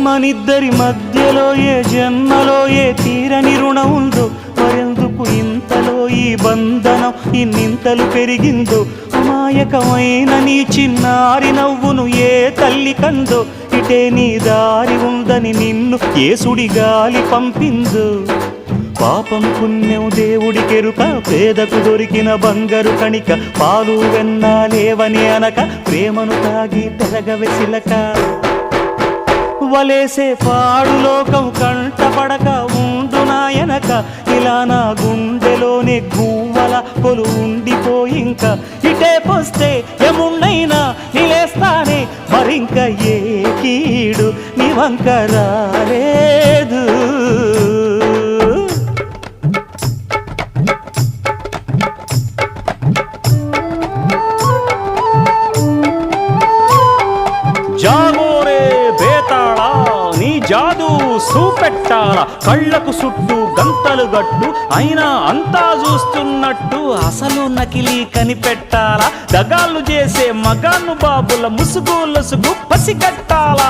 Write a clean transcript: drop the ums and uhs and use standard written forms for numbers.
మనిద్దరి మధ్యలో ఏ జన్మలో ఏ తీరని రుణం ఉందో, మరెందుకు ఇంతలో ఈ బంధనం ఇన్నింతలు పెరిగిందో. అమాయకమైన నీ చిన్నారి నవ్వును ఏ తల్లి కందో, ఇటే నీ దారి ఉందని నిన్ను ఏ సుడి గాలి పంపిందో. పాపం పుణ్యం దేవుడికెరుక, పేదకు దొరికిన బంగారు కణిక, పాలు వెన్నాలేవని అనక ప్రేమను తాగి పెరగవెసిలక. వలేసే పాడు లోకం కంటపడక ఉండు నాయనక, ఇలా నా గుండెలోనే గువ్వల కొలు ఉండిపోయింక. ఇటే పోస్తే ఎమున్నైనా నిలేస్తానే, మరింక ఏ కీడు నీ వంక రాలేదు. జాగోరే బేతాళా, నీ జాదు సూపెట్టాల, కళ్ళకు చుట్టూ గంతలు గట్టు, అయినా అంతా చూస్తున్నట్టు అసలు నకిలీ కనిపెట్టాలా. దగాళ్ళు చేసే మగాను బాబుల ముసుగు లొసుగు పసిగట్టాలా.